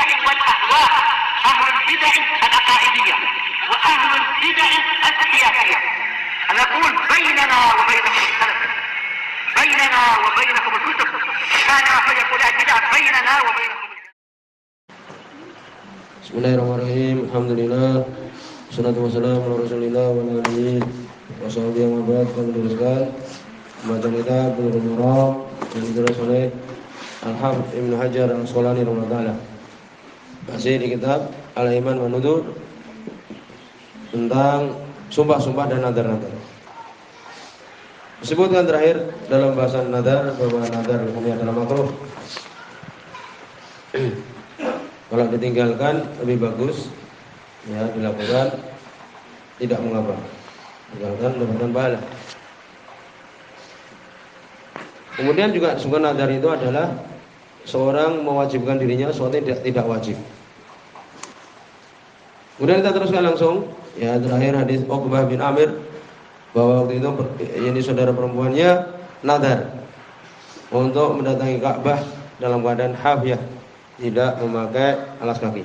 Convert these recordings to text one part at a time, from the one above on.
البدع والأهواء، أهل البدع العقائدية وأهل البدع السياسية. نقول بيننا وبينكم السلف، بيننا وبينكم الكتب، كان فيقول البدع بيننا وبينكم. Bismillahirrahmanirrahim. Alhamdulillah. Wassalatu wassalamu ala Rasulillah wa ala alihi washabihi wa ba'd. Kami teruskan membaca kitab Bulughul Maram yang ditulis oleh Al-Hafidz Ibnu Hajar Al-Asqalani rahimahullah. Masih di kitab Al-Iman wa Nudzur tentang sumpah-sumpah dan nadar-nadar. Disebutkan terakhir dalam bahasan nadar bahwa nadar ini adalah makruh. Kalau ditinggalkan lebih bagus, ya dilakukan tidak mengapa. Tinggalkan mendapatkan pahala. Kemudian juga disebutkan nadar itu adalah seorang mewajibkan dirinya sesuatu yang tidak wajib. Kemudian kita teruskan langsung, ya terakhir hadis Uqbah bin Amir bahwa waktu itu ini saudara perempuannya nadar untuk mendatangi Ka'bah dalam keadaan hafiyah, tidak memakai alas kaki.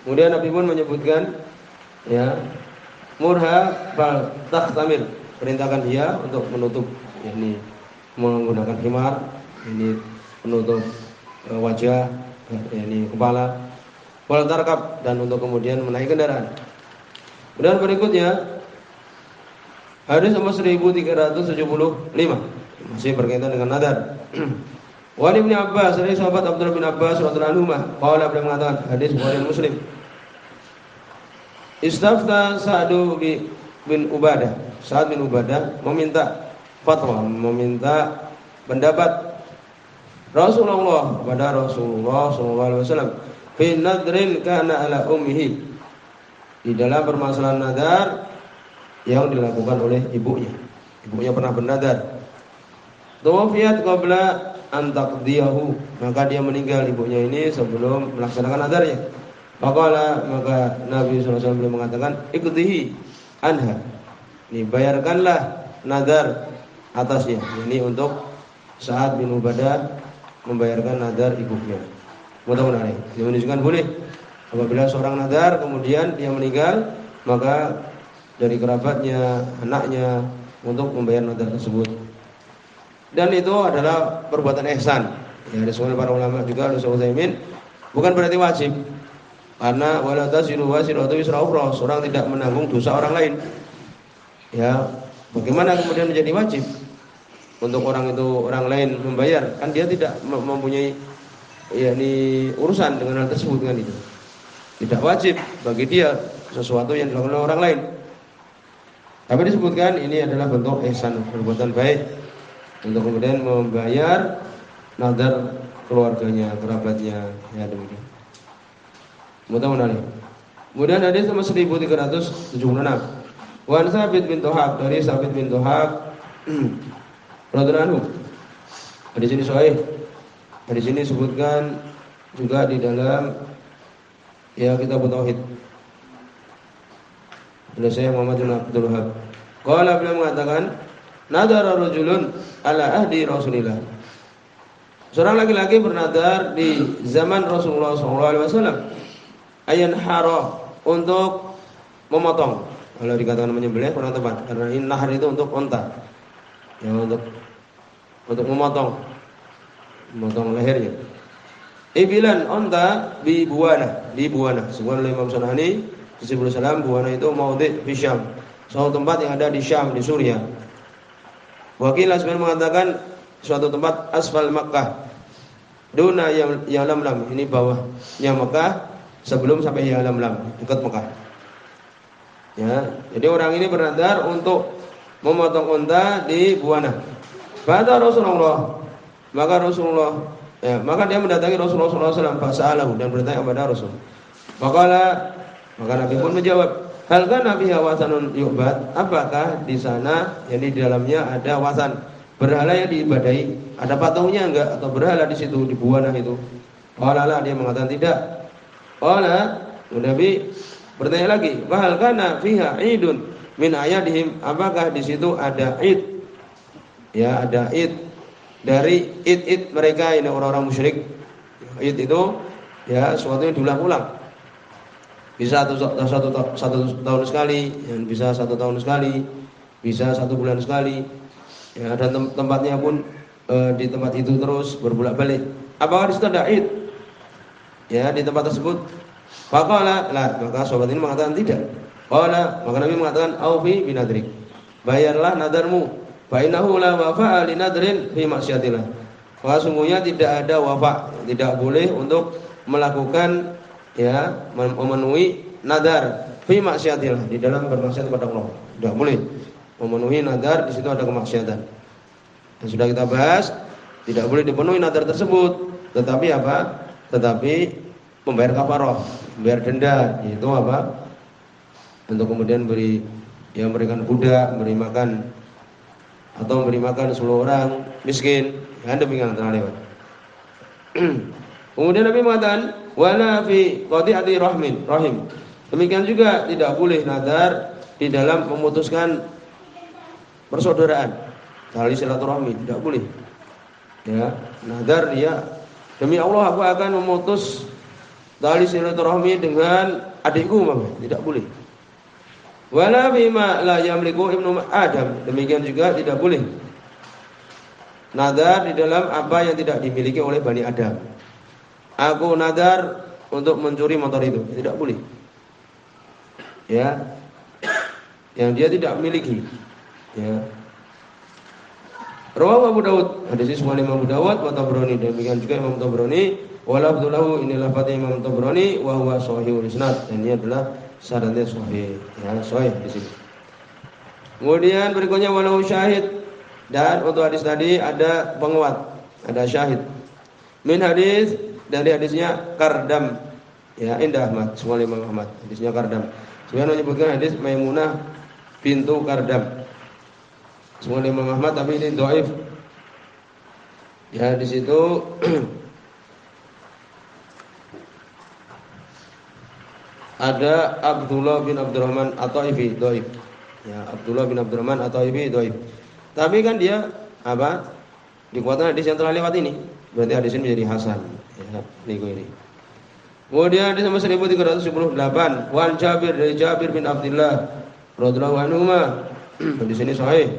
Kemudian Nabi pun menyebutkan, ya, murha fal takhtamir, perintahkan dia untuk menutup, yakni menggunakan khimar, ini penutup wajah, yakni kepala, wal tarkab, dan untuk kemudian menaiki kendaraan. Kemudian berikutnya hadis nomor 1375 masih berkaitan dengan nadar. Wali bin Abbas, dari sahabat Abdullah bin Abbas radhiyallahu anhu, qala, beliau mengatakan, hadis Bukhari Muslim. Istafta Sa'du bin Ubadah. Sa'd bin Ubadah meminta fatwa, meminta pendapat Rasulullah kepada Rasulullah sallallahu alaihi wasallam fi nadrin kana ala ummihi, di dalam permasalahan nadar yang dilakukan oleh ibunya. Ibunya pernah bernadar. Tuwafiyat qabla antaqdiyahu, maka dia meninggal ibunya ini sebelum melaksanakan nadarnya. Maka Nabi SAW beliau mengatakan, iqdihi anha, ini bayarkanlah nadar atasnya. Ini untuk Sa'ad bin Ubadah membayarkan nadar ibunya. Mudah-mudahan ini menunjukkan boleh apabila seorang nadar kemudian dia meninggal, maka dari kerabatnya, anaknya untuk membayar nadar tersebut. Dan itu adalah perbuatan ihsan. Ya, disebutkan para ulama juga, Syekh Utsaimin, bukan berarti wajib. Karena wala taziru waziratu wisra ukhra, seorang tidak menanggung dosa orang lain. Ya, bagaimana kemudian menjadi wajib untuk orang lain membayar? Kan dia tidak mempunyai yakni urusan dengan hal tersebut, dengan itu. Tidak wajib bagi dia sesuatu yang dilakukan oleh orang lain. Tapi disebutkan ini adalah bentuk ihsan, perbuatan baik, untuk kemudian membayar nadar keluarganya, kerabatnya, ya demikian. Mudah-mudahan. Kemudian hadis nomor 1376. Wan Sabit bin Tuhab, dari Sabit bin Tuhab radhiyallahu anhu. Hadis ini sahih. Hadis ini disebutkan juga di dalam, ya, kitab tauhid. Oleh Syekh Muhammad bin Abdul Wahhab. Qala, beliau mengatakan, nadara rajulun ala ahdi Rasulillah. Seorang laki-laki bernadar di zaman Rasulullah SAW, ayan hara, untuk memotong. Kalau dikatakan menyembelih kurang tepat, karena ini nahar itu untuk unta, ya, untuk memotong lehernya. Ibilan unta di Buwana. Sebuah oleh Imam Sunani, disebut salam, Buwana itu maudhi fi Syam, suatu tempat yang ada di Syam, di Suriah. Wakil Asman mengatakan suatu tempat asfal Makkah, duna Yalamlam, ini bawahnya Makkah sebelum sampai Yalamlam, dekat Makkah. Ya, jadi orang ini bernadar untuk memotong unta di Buwana. Pada Rasulullah, maka dia mendatangi Rasulullah SAW, fasalahu, dan bertanya kepada Rasul. Maka Nabi pun menjawab, hal kana fiha wasanun yu'bad, apakah di sana, yakni di dalamnya ada wasan, berhala yang diibadahi, ada patungnya enggak, atau berhala di situ, di Buwana itu? Qala la, dia mengatakan tidak. Qala, Nabi bertanya lagi, wa hal kana fiha idun min ayadihim, apakah di situ ada id, ya, ada id dari id mereka, ini orang-orang musyrik. Id itu Ya, sesuatu yang diulang-ulang. Bisa satu tahun sekali, yang bisa 1 tahun sekali, bisa 1 bulan sekali. Ya, dan tempatnya pun di tempat itu terus berbolak-balik. Apakah di situ ada Id? Ya, di tempat tersebut. Faqala, la, maka sahabat ini mengatakan tidak. Qala, maka Nabi mengatakan aufi binadrik. Bayarlah nadarmu. Fa innahu la wafa'a li nadrin fi maksiatillah. Maka sungguhnya tidak ada wafa, tidak boleh untuk melakukan ya memenuhi nadar fi maksiatillah, di dalam bermaksiat kepada Allah. Tidak boleh memenuhi nadar, di situ ada kemaksiatan. Dan sudah kita bahas, tidak boleh dipenuhi nadar tersebut, tetapi apa? Tetapi membayar kafarah, membayar denda, yaitu apa? Untuk kemudian memberikan budak, memberi makan atau memberi makan 10 orang miskin. Ya, demikian telah lewat. Kemudian Nabi mengatakan wala fi qati'ati rahim. Demikian juga tidak boleh nadar di dalam memutuskan persaudaraan, tali silaturahmi, tidak boleh. Ya, nadar dia demi Allah aku akan memutus tali silaturahmi dengan adikku, maka tidak boleh. Wala bima la yamliku ibnu Adam, demikian juga tidak boleh nadar di dalam apa yang tidak dimiliki oleh Bani Adam. Aku nadar untuk mencuri motor itu, tidak boleh. Ya, yang dia tidak miliki. Ya. Rawahu Abu Dawud, hadis ini semua Imam Abu Dawud wa Tabrani, demikian juga Imam Tabrani. Wala abdulahu inilah fatih Imam Tabrani wa huwa sahihul isnad, dan ini adalah sanadnya sahih. Ya, sahih di sini. Kemudian berikutnya walau syahid, dan untuk hadis tadi ada penguat, ada syahid. Min hadis, dari hadisnya Kardam, ya Indah Ahmad, semua Imam Ahmad, hadisnya Kardam. Sebenarnya menyebutkan hadis Maimunah bintu Kardam, semua Imam Ahmad, tapi ini dhaif. Ya, di situ ada Abdullah bin Abdurrahman At-Taifi, dhaif. Ya, Abdullah bin Abdurrahman At-Taifi dhaif. Tapi kan dia apa? Dikuatkan hadis yang telah lewat ini. Berarti hadis ini menjadi hasan. Ya, ini. Kemudian hadis nomor 1378, Wan Jabir, dari Jabir bin Abdullah radhiyallahu anhu, hadis ini sahih.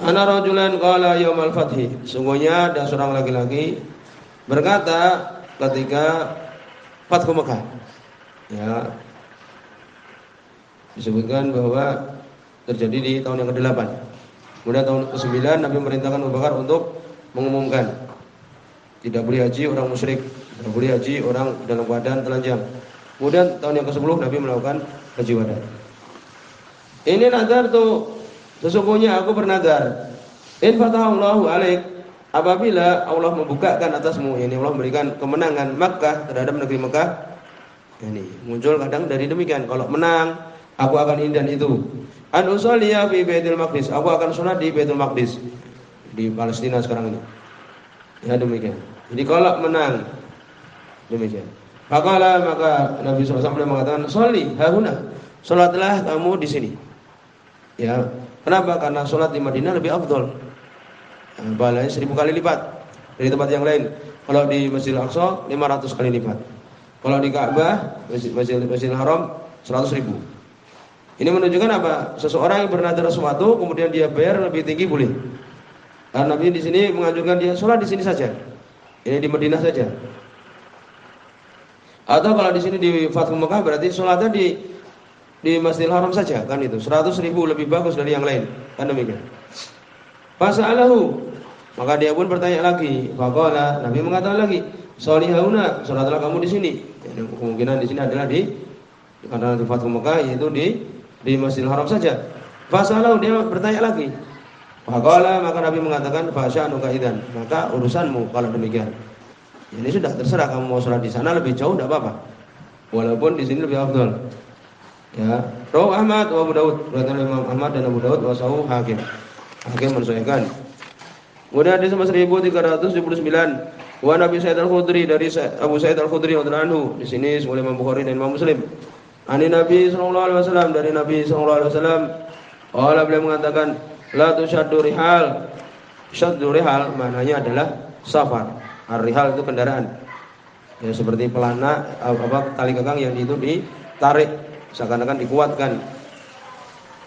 Ana rajulan qala yaumal fathi, sungguhnya ada seorang laki-laki berkata ketika Fathu Mekah. Ya, disebutkan bahwa terjadi di tahun yang ke-8. Kemudian tahun ke-9 Nabi memerintahkan Abu Bakar untuk mengumumkan tidak boleh haji orang musyrik, tidak boleh haji orang dalam keadaan telanjang. Kemudian tahun yang ke-10 Nabi melakukan haji wada. Ini nadar tuh, sesungguhnya aku bernadar, in fatahallahu alaik, apabila Allah membukakan atasmu, ini Allah memberikan kemenangan Makkah terhadap negeri Makkah. Ini muncul kadang dari demikian, kalau menang aku akan ini dan itu. An usalliya fi Baitul Maqdis, aku akan sholat di Baitul Maqdis, di Palestina sekarang ini. Ya, demikian. Jadi kalau menang demikian. Faqala, maka Nabi SAW mengatakan, "Sholli hahuna." Salatlah kamu di sini. Ya. Kenapa? Karena salat di Madinah lebih afdol. Pahalanya 1000 kali lipat dari tempat yang lain. Kalau di Masjidil Aqsa 500 kali lipat. Kalau di Ka'bah, Masjidil Haram 100.000. Ini menunjukkan apa? Seseorang yang bernadar sesuatu kemudian dia bayar lebih tinggi boleh. Karena Nabi di sini menganjurkan dia sholat di sini saja. Ini di Madinah saja. Atau kalau di sini di Fathu Mekah berarti sholatnya di Masjidil Haram saja, kan itu 100.000 lebih bagus dari yang lain. Kan demikian. Fasa'alahu, maka dia pun bertanya lagi. Faqala, Nabi mengatakan lagi, "Sholli hauna," sholatlah kamu di sini. Yang kemungkinan di sini adalah karena di Fathu Mekah, yaitu di Masjidil Haram saja. Fasa'alahu, dia bertanya lagi. Faqala, maka Nabi mengatakan, "Fasya'nuka idzan," maka urusanmu kalau demikian. Ini sudah terserah, kamu mau sholat di sana lebih jauh tidak apa-apa. Walaupun di sini lebih afdal. Ya, Rawahu Ahmad wa Abu Dawud, riwayat Imam Ahmad dan Abu Dawud wa Sahih Hakim. Hakim mensahihkan. Kemudian hadis nomor 1379, wa Nabi Sa'id Al-Khudri, dari Abu Sa'id Al-Khudri radhiyallahu anhu. Di sini oleh Imam Bukhari dan Imam Muslim. Ani Nabi sallallahu alaihi wasallam, dari Nabi sallallahu alaihi wasallam, beliau mengatakan, la tusyaddu rihal. Syaddu rihal maknanya adalah safar. Ar-rihal itu kendaraan. Ya seperti pelana tali kekang yang itu ditarik seakan-akan dikuatkan.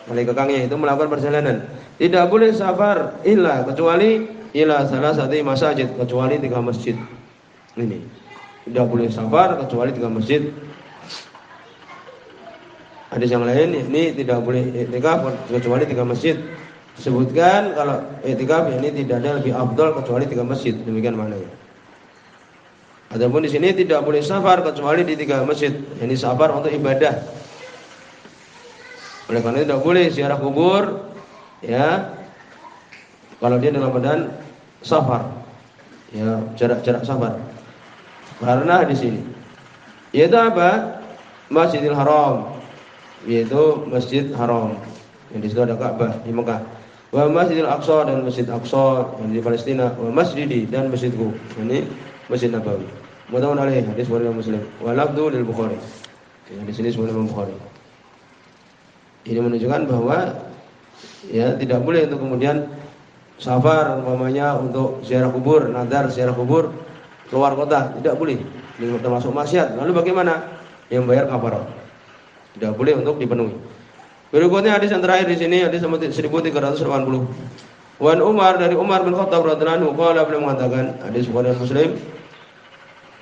Tali kekangnya itu melakukan perjalanan. Tidak boleh safar illa kecuali ila salah satu masjid, kecuali 3 masjid. Ini. Tidak boleh safar kecuali 3 masjid. Hadis yang lain ini tidak boleh i'tikaf kecuali 3 masjid. Sebutkan kalau i'tikaf ini tidak ada lebih afdal kecuali 3 masjid. Demikian maknanya. Adapun di sini tidak boleh safar kecuali di 3 masjid. Ini safar untuk ibadah. Oleh karena itu tidak boleh ziarah kubur ya. Kalau dia dalam keadaan safar. Ya, jarak safar. Karena di sini yaitu apa? Masjidil Haram, yaitu Masjid Haram. Yang di situ ada Ka'bah di Mekah. Wa Masjidil Aqsa dan Masjid Aqsa yang di Palestina. Wa masjidi dan masjidku. Ini Masjid Nabawi. Muttafaqun alaih, hadis riwayat Muslim. Wa lafdzu lil Bukhari. Di sini disebut Imam Bukhari. Ini menunjukkan bahwa ya tidak boleh untuk kemudian safar umpamanya untuk ziarah kubur, nazar ziarah kubur keluar kota, tidak boleh. Ini termasuk maksiat. Lalu bagaimana? Yang bayar kafarah. Tidak boleh untuk dipenuhi. Berikutnya hadis yang terakhir di sini hadis 1380. Wan Umar dari Umar bin Khattab radhiyallahu anhu qala beliau mengatakan hadis Bukhari dan Muslim.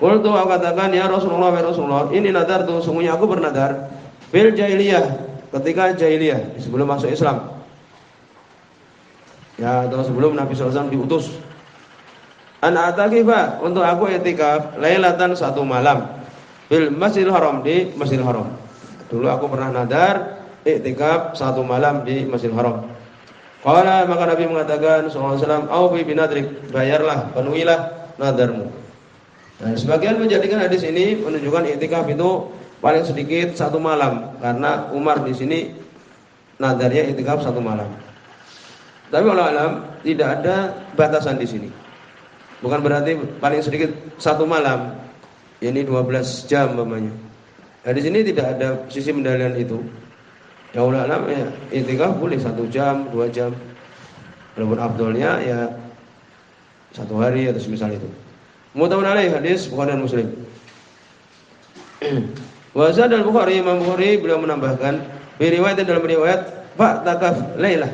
Qultu aku katakan ya Rasulullah ya Rasulullah ini nadar tuh sungguhnya aku bernadar bil jahiliyah ketika jahiliyah sebelum masuk Islam. Ya atau sebelum Nabi SAW diutus. An atakifa untuk aku i'tikaf lailatan 1 malam bil Masjidil Haram di Masjidil Haram. Dulu aku pernah nadar i'tikaf 1 malam di Masjidil Haram. Qala maka Nabi mengatakan sallallahu alaihi wasallam aufi binadrik, bayarlah, penuhilah nadarmu. Nah, sebagian menjadikan hadis ini menunjukkan i'tikaf itu paling sedikit 1 malam karena Umar di sini nadarnya i'tikaf 1 malam. Tapi wallahu alam tidak ada batasan di sini. Bukan berarti paling sedikit 1 malam. Ini 12 jam umpamanya. Nah, di sini tidak ada sisi pendalilan itu. Ya wallahu alam ya i'tikaf boleh 1 jam, 2 jam. Walaupun afdolnya ya 1 hari atau semisal itu. Muttafaqun alaih, hadis Bukhari dan Muslim. Wa zada al-Bukhari, Imam Bukhari beliau menambahkan riwayat dalam riwayat fa'takaf lailah.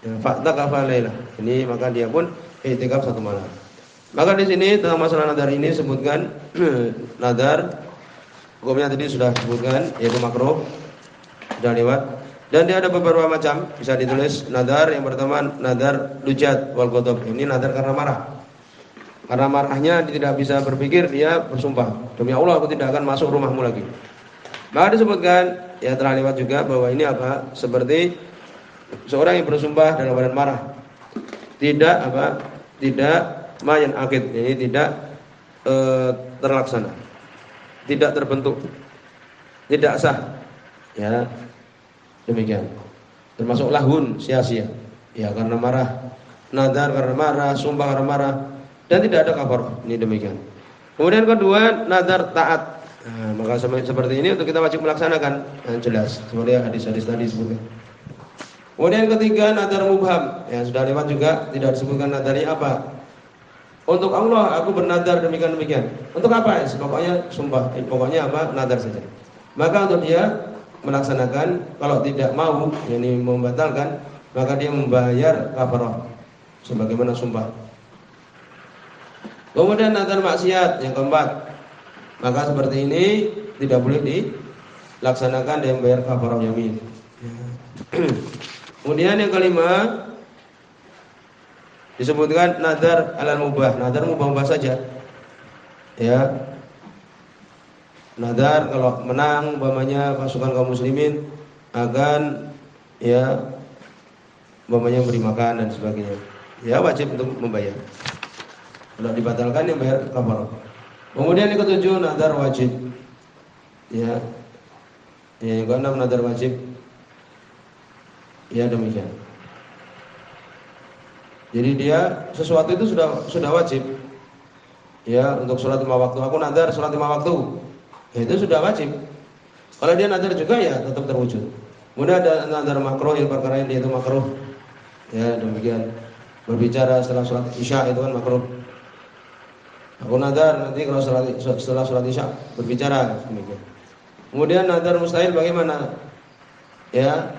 Ya, fa'takaf lailah. Ini maka dia pun i'tikaf 1 malam. Maka di sini tentang masalah nadar ini sebutkan nadar hukumnya tadi sudah disebutkan yaitu makruh sudah lewat dan dia ada beberapa macam bisa ditulis nadar. Yang pertama nadar lujat wal ghadab. Ini nadar karena marah. Karena marahnya dia tidak bisa berpikir, dia bersumpah demi Allah aku tidak akan masuk rumahmu lagi. Maka disebutkan ya telah lewat juga bahwa ini apa seperti seorang yang bersumpah dalam keadaan marah. Tidak mayan akid, ini tidak terlaksana, tidak terbentuk, tidak sah. Ya demikian. Termasuk lahun sia-sia. Ya karena marah, nadar karena marah, sumpah karena marah. Dan tidak ada kafarah. Ini demikian. Kemudian kedua, nadar taat. Nah, maka seperti ini untuk kita wajib melaksanakan. Yang jelas. Seperti hadis-hadis tadi disebutkan. Kemudian ketiga, nadar mubham. Yang sudah lewat juga tidak disebutkan nadarnya apa. Untuk Allah aku bernadar demikian-demikian. Untuk apa? Pokoknya sumpah. Pokoknya apa? Nadar saja. Maka untuk dia melaksanakan, kalau tidak mau, yakni membatalkan, maka dia membayar kafarah sebagaimana sumpah. Kemudian nadar maksiat yang keempat, maka seperti ini tidak boleh dilaksanakan dan membayar kafarah yamin. Kemudian yang kelima disebutkan nadar alal mubah, nadar mubah saja. Ya, nadar kalau menang umpamanya pasukan kaum muslimin akan ya umpamanya beri makan dan sebagainya. Ya wajib untuk membayar. Kalau dibatalkan yang bayar kafarah. Kemudian yang ketujuh nadar wajib. Ya. Yang keenam nadar wajib. Ya demikian. Jadi dia sesuatu itu sudah wajib. Ya, untuk sholat 5 waktu. Aku nadar sholat 5 waktu. Ya, itu sudah wajib. Kalau dia nadar juga ya tetap terwujud. Kemudian ada nadar makruh, yang perkara yang dia itu makruh. Ya, demikian. Berbicara setelah sholat Isya itu kan makruh. Aku nadar nanti kalau setelah sholat isya berbicara demikian. Kemudian nadar mustahil bagaimana? Ya.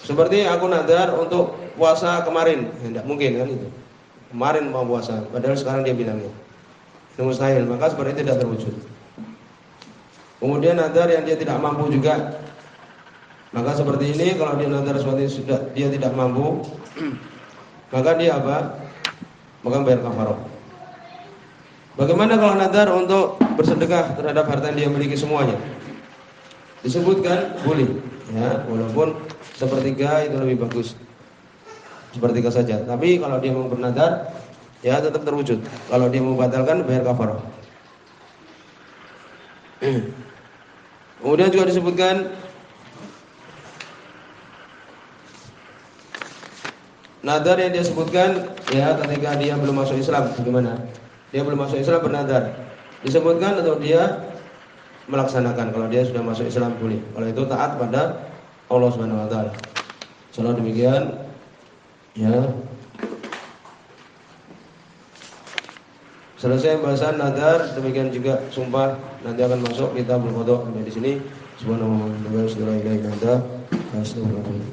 Seperti aku nadar untuk puasa kemarin, tidak mungkin kan itu. Kemarin mau puasa, padahal sekarang dia bilangnya itu mustahil, maka seperti itu tidak terwujud. Kemudian nadar yang dia tidak mampu juga, maka seperti ini kalau dia nadar sesuatu yang sudah dia tidak mampu, maka dia apa? Maka bayar kafarah. Bagaimana kalau nadar untuk bersedekah terhadap harta yang dia miliki semuanya? Disebutkan boleh, ya, walaupun sepertiga itu lebih bagus, sepertiga saja. Tapi kalau dia mau bernadar, ya tetap terwujud. Kalau dia mau batalkan, bayar kafarah. Kemudian juga disebutkan nadar yang dia sebutkan, ya ketika dia belum masuk Islam, bagaimana? Dia belum masuk Islam bernadar. Disebutkan atau dia melaksanakan. Kalau dia sudah masuk Islam boleh. Kalau itu taat pada Allah Subhanahu wa taala. Insyaallah demikian. Ya. Selesai pembahasan nadar, demikian juga sumpah. Nanti akan masuk kita berfoto sampai di sini. Subhanallah wa bihamdihi, la ilaha illa anta, astaghfirullah.